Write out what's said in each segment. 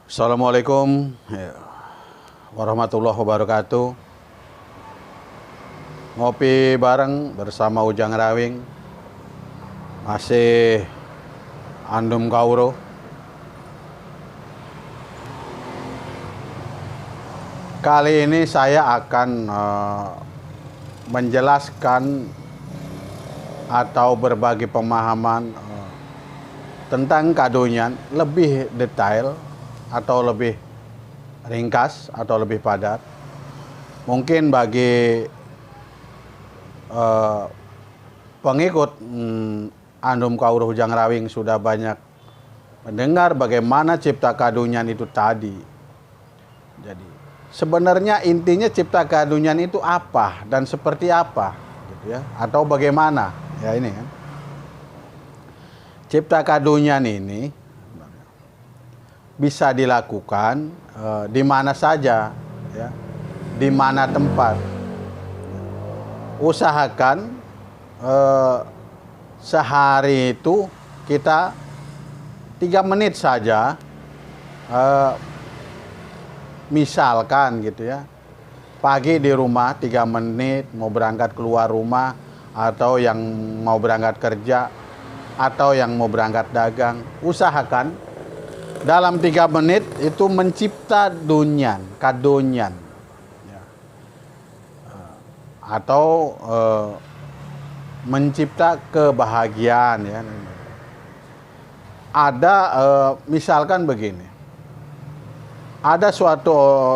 Assalamualaikum warahmatullahi wabarakatuh. Ngopi bareng bersama Ujang Rawing. Masih Andum Kawruh. Kali ini saya akan menjelaskan atau berbagi pemahaman tentang kadonyan lebih detail atau lebih ringkas atau lebih padat. Mungkin bagi pengikut Andum Kawruh Ujang Rawing sudah banyak mendengar bagaimana cipta kadonyan itu tadi. Jadi sebenarnya intinya cipta kadonyan itu apa dan seperti apa gitu ya, atau bagaimana ya ini kan. Cipta kadonyan ini bisa dilakukan di mana saja ya, di mana tempat. Usahakan sehari itu kita 3 menit saja, misalkan gitu ya, pagi di rumah 3 menit, mau berangkat keluar rumah, atau yang mau berangkat kerja, atau yang mau berangkat dagang, usahakan dalam 3 menit itu mencipta kadonyan ya. Atau mencipta kebahagiaan ya. Ada misalkan begini, ada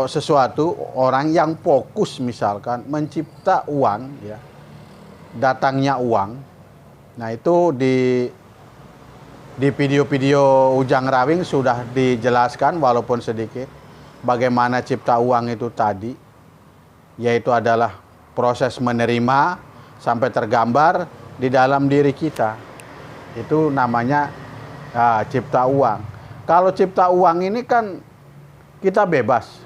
sesuatu orang yang fokus misalkan mencipta uang ya, datangnya uang. Nah itu di video-video Ujang Rawing sudah dijelaskan walaupun sedikit bagaimana cipta uang itu tadi, yaitu adalah proses menerima sampai tergambar di dalam diri kita. Itu namanya cipta uang. Kalau cipta uang ini kan kita bebas,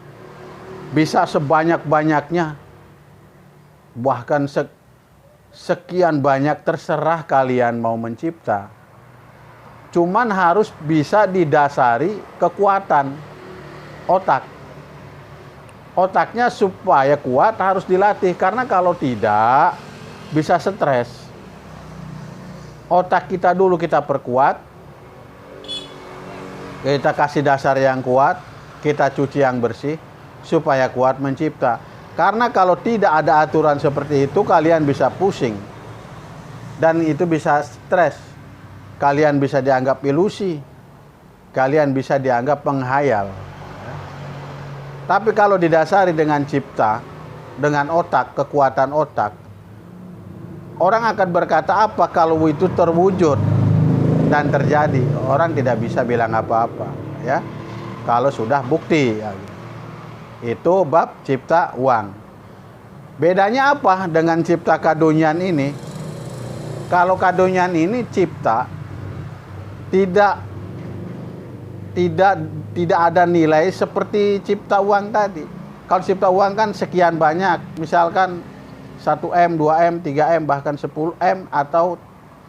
bisa sebanyak-banyaknya, bahkan sekian banyak, terserah kalian mau mencipta. Cuman harus bisa didasari kekuatan otak. Otaknya supaya kuat harus dilatih, karena kalau tidak bisa stres. Otak kita dulu kita perkuat, kita kasih dasar yang kuat, kita cuci yang bersih supaya kuat mencipta. Karena kalau tidak ada aturan seperti itu, kalian bisa pusing dan itu bisa stres. Kalian bisa dianggap ilusi, kalian bisa dianggap penghayal. Tapi kalau didasari dengan cipta, dengan otak, kekuatan otak, orang akan berkata apa kalau itu terwujud dan terjadi. Orang tidak bisa bilang apa-apa ya, kalau sudah bukti ya. Itu bab cipta uang. Bedanya apa dengan cipta kadonyan ini? Kalau kadonyan ini cipta tidak ada nilai seperti cipta uang tadi. Kalau cipta uang kan sekian banyak, misalkan 1M, 2M, 3M, bahkan 10M atau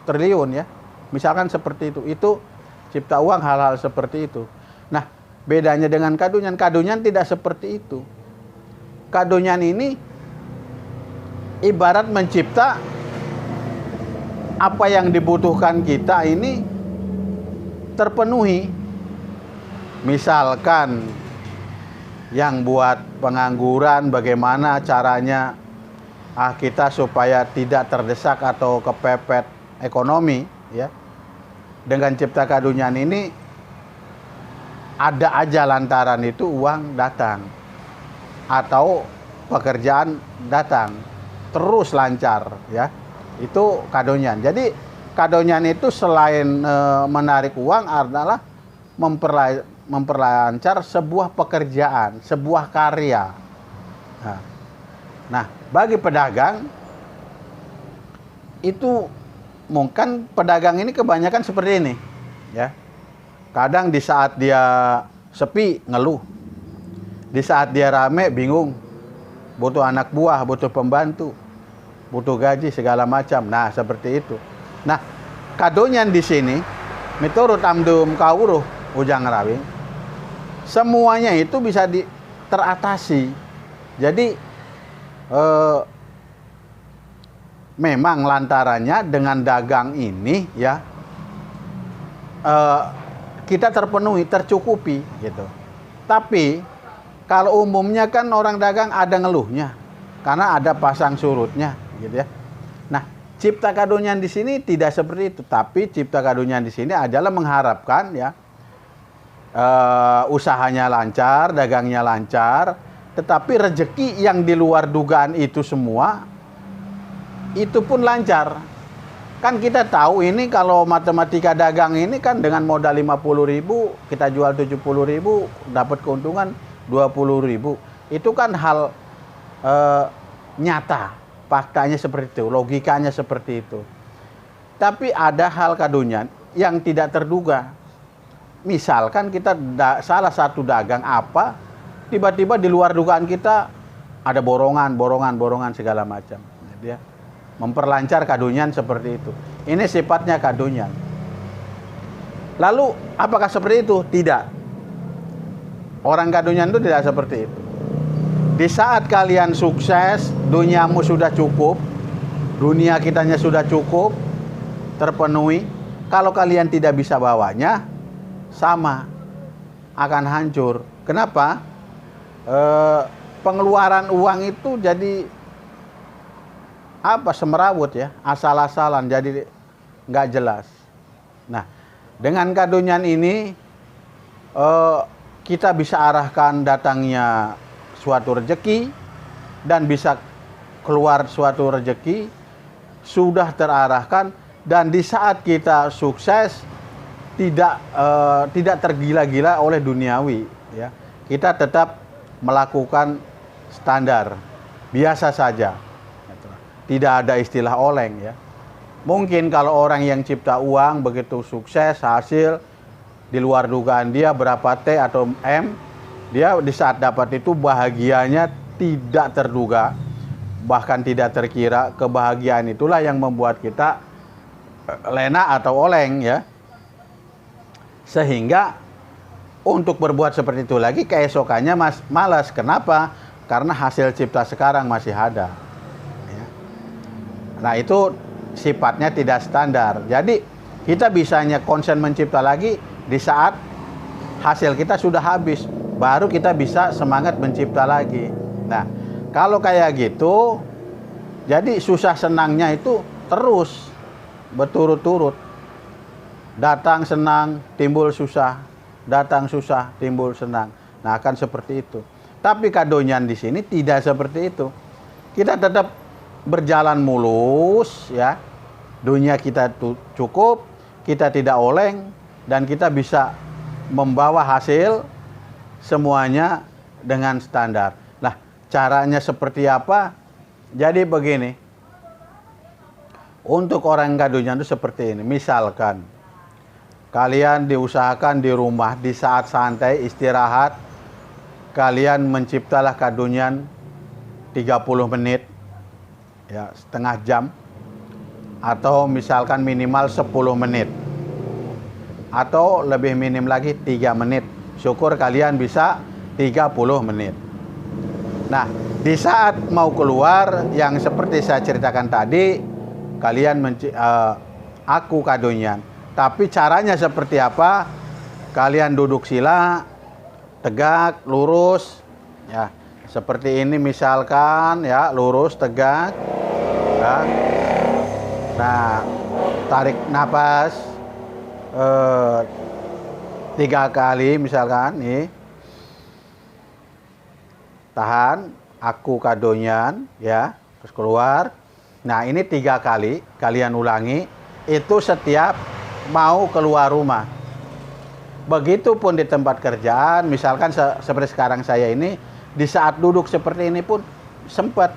triliun ya. Misalkan seperti itu. Itu cipta uang, hal-hal seperti itu. Nah, bedanya dengan kadonyan tidak seperti itu. Kadonyan ini ibarat mencipta apa yang dibutuhkan kita ini terpenuhi. Misalkan yang buat pengangguran, bagaimana caranya kita supaya tidak terdesak atau kepepet ekonomi ya. Dengan cipta kadonyan ini ada aja lantaran itu uang datang atau pekerjaan datang terus lancar ya. Itu kadonyan. Jadi kadonyan itu selain menarik uang adalah memperlancar sebuah pekerjaan, sebuah karya. Nah, bagi pedagang itu mungkin pedagang ini kebanyakan seperti ini, ya. Kadang di saat dia sepi ngeluh, di saat dia rame bingung, butuh anak buah, butuh pembantu, butuh gaji segala macam. Nah, seperti itu. Nah, kadonyan di sini menurut Andum Kawruh Ujang Rawing semuanya itu bisa teratasi. Jadi memang lantarannya dengan dagang ini ya kita terpenuhi, tercukupi gitu. Tapi kalau umumnya kan orang dagang ada ngeluhnya karena ada pasang surutnya gitu ya. Nah, cipta kadonyan di sini tidak seperti itu, tapi cipta kadonyan di sini adalah mengharapkan ya usahanya lancar, dagangnya lancar, tetapi rezeki yang di luar dugaan itu semua itu pun lancar. Kan kita tahu ini kalau matematika dagang ini kan dengan modal 50.000 kita jual 70.000 dapat keuntungan 20.000. Itu kan hal nyata, faktanya seperti itu, logikanya seperti itu. Tapi ada hal kadonyan yang tidak terduga. Misalkan kita salah satu dagang apa, tiba-tiba di luar dugaan kita ada borongan segala macam. Jadi ya, memperlancar kadonyan seperti itu. Ini sifatnya kadonyan. Lalu apakah seperti itu? Tidak. Orang kadonyan itu tidak seperti itu. Di saat kalian sukses, duniamu sudah cukup, dunia kitanya sudah cukup, terpenuhi. Kalau kalian tidak bisa bawanya, sama, akan hancur. Kenapa? Pengeluaran uang itu jadi semerawut ya, asal-asalan, jadi nggak jelas. Nah, dengan kadonyan ini kita bisa arahkan datangnya suatu rezeki dan bisa keluar suatu rezeki sudah terarahkan, dan di saat kita sukses tidak tergila-gila oleh duniawi ya. Kita tetap melakukan standar biasa saja. Tidak ada istilah oleng ya. Mungkin kalau orang yang cipta uang begitu sukses, hasil di luar dugaan dia berapa T atau M, dia di saat dapat itu bahagianya tidak terduga, bahkan tidak terkira. Kebahagiaan itulah yang membuat kita lena atau oleng ya. Sehingga untuk berbuat seperti itu lagi keesokannya malas. Kenapa? Karena hasil cipta sekarang masih ada. Nah, itu sifatnya tidak standar. Jadi kita bisanya konsen mencipta lagi di saat hasil kita sudah habis, baru kita bisa semangat mencipta lagi. Nah, kalau kayak gitu, jadi susah senangnya itu terus berturut-turut. Datang senang, timbul susah. Datang susah, timbul senang. Nah, akan seperti itu. Tapi kadonyan di sini tidak seperti itu. Kita tetap berjalan mulus ya, dunia kita cukup, kita tidak oleng, dan kita bisa membawa hasil semuanya dengan standar. Nah, caranya seperti apa? Jadi begini, untuk orang kadonyan itu seperti ini. Misalkan kalian diusahakan di rumah, di saat santai istirahat, kalian menciptalah kadonyan 30 menit ya, setengah jam, atau misalkan minimal 10 menit, atau lebih minim lagi 3 menit. Syukur kalian bisa 30 menit. Nah, di saat mau keluar yang seperti saya ceritakan tadi, kalian aku kadonyan. Tapi caranya seperti apa? Kalian duduk sila, tegak, lurus ya. Seperti ini misalkan ya, lurus, tegak ya. Nah, tarik napas 3 kali misalkan nih. Tahan, aku kadonyan ya, terus keluar. Nah, ini 3 kali kalian ulangi, itu setiap mau keluar rumah. Begitupun di tempat kerjaan, misalkan seperti sekarang saya ini, di saat duduk seperti ini pun sempat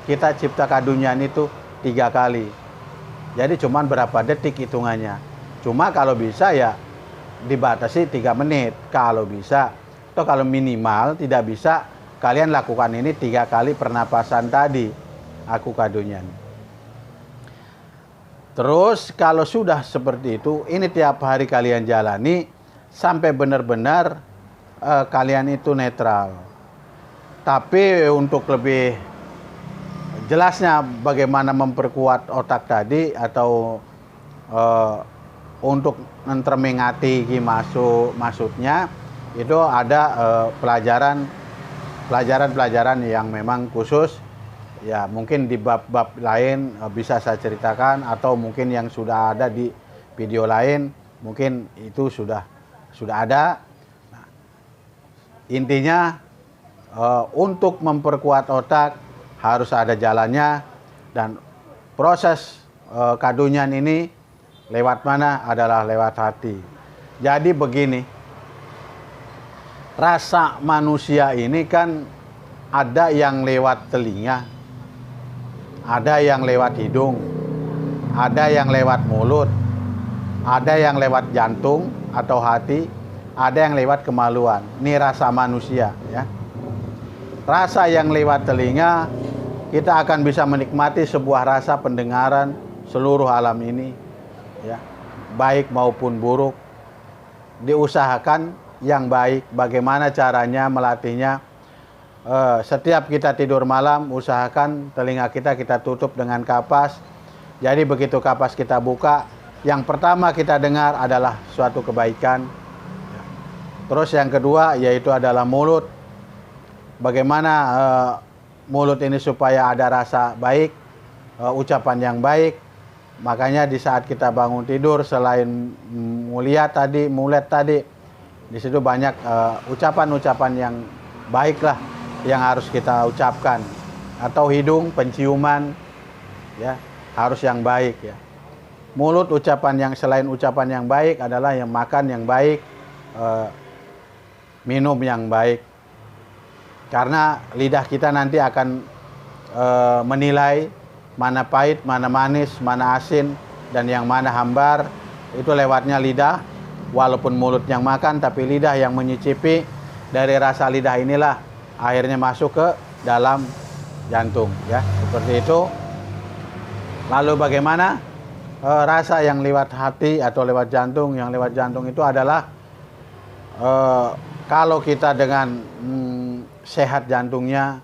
kita cipta kadonyan itu 3 kali. Jadi cuman berapa detik hitungannya. Cuma kalau bisa ya dibatasi 3 menit kalau bisa. Atau kalau minimal tidak bisa, kalian lakukan ini 3 kali pernapasan tadi, aku kadonyan. Terus kalau sudah seperti itu, ini tiap hari kalian jalani sampai benar-benar kalian itu netral. Tapi untuk lebih jelasnya bagaimana memperkuat otak tadi atau untuk mentermingati maksudnya itu ada pelajaran yang memang khusus. Ya mungkin di bab-bab lain bisa saya ceritakan, atau mungkin yang sudah ada di video lain mungkin itu sudah ada. Nah, intinya untuk memperkuat otak harus ada jalannya, dan proses kadunyan ini lewat mana adalah lewat hati. Jadi begini, rasa manusia ini kan ada yang lewat telinga, ada yang lewat hidung, ada yang lewat mulut, ada yang lewat jantung atau hati, ada yang lewat kemaluan. Ini rasa manusia, ya. Rasa yang lewat telinga, kita akan bisa menikmati sebuah rasa pendengaran seluruh alam ini, ya, baik maupun buruk. Diusahakan yang baik. Bagaimana caranya melatihnya? Setiap kita tidur malam, usahakan telinga kita tutup dengan kapas. Jadi begitu kapas kita buka, yang pertama kita dengar adalah suatu kebaikan. Terus yang kedua yaitu adalah mulut. Bagaimana mulut ini supaya ada rasa baik, ucapan yang baik. Makanya di saat kita bangun tidur, selain mulet tadi, di situ banyak ucapan-ucapan yang baik lah yang harus kita ucapkan. Atau hidung, penciuman, ya, harus yang baik, ya. Mulut, ucapan yang selain ucapan yang baik adalah yang makan yang baik, minum yang baik. Karena lidah kita nanti akan menilai mana pahit, mana manis, mana asin, dan yang mana hambar. Itu lewatnya lidah. Walaupun mulut yang makan, tapi lidah yang menyicipi. Dari rasa lidah inilah akhirnya masuk ke dalam jantung, ya, seperti itu. Lalu bagaimana rasa yang lewat hati atau lewat jantung? Yang lewat jantung itu adalah kalau kita dengan sehat jantungnya,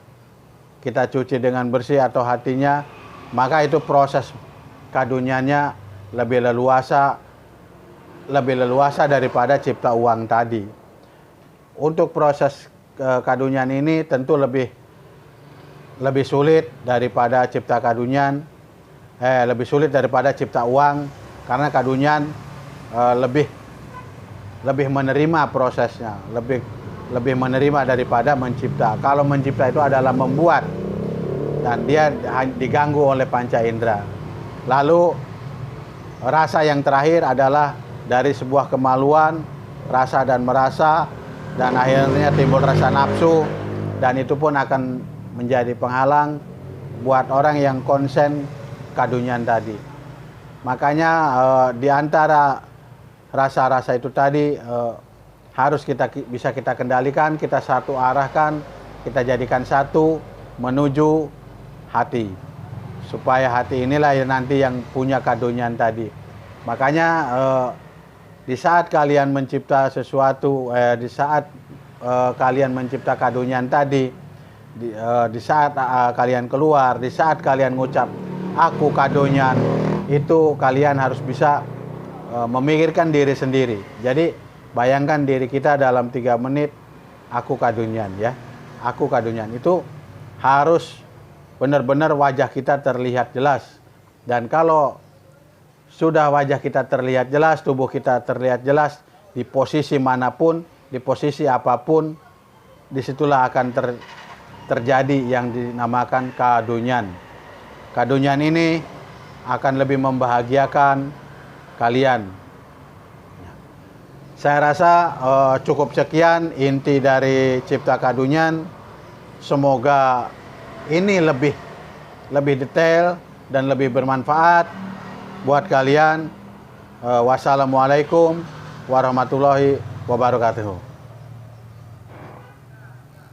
kita cuci dengan bersih atau hatinya, maka itu proses kadunyannya lebih leluasa daripada cipta uang tadi. Untuk proses kadunyan ini tentu lebih sulit daripada cipta kadunyan, lebih sulit daripada cipta uang, karena kadunyan lebih menerima prosesnya, lebih menerima daripada mencipta. Kalau mencipta itu adalah membuat, dan dia diganggu oleh panca indera. Lalu rasa yang terakhir adalah dari sebuah kemaluan, rasa dan merasa, dan akhirnya timbul rasa nafsu, dan itu pun akan menjadi penghalang buat orang yang konsen kadunyan tadi. Makanya di antara rasa-rasa itu tadi harus bisa kita kendalikan, kita satu arahkan, kita jadikan satu menuju hati, supaya hati inilah yang nanti yang punya kadunyan tadi. Makanya di saat kalian mencipta sesuatu, di saat kalian mencipta kadunyan tadi, di saat kalian keluar, di saat kalian ngucap aku kadunyan, itu kalian harus bisa memikirkan diri sendiri. Jadi bayangkan diri kita dalam 3 menit, aku kadunyan, ya, aku kadunyan. Itu harus benar-benar wajah kita terlihat jelas. Dan kalau sudah wajah kita terlihat jelas, tubuh kita terlihat jelas, di posisi manapun, di posisi apapun, disitulah akan terjadi yang dinamakan kadunyan. Kadunyan ini akan lebih membahagiakan kalian. Saya rasa cukup sekian inti dari cipta kadunyan. Semoga ini lebih detail dan lebih bermanfaat buat kalian. Wassalamualaikum warahmatullahi wabarakatuh.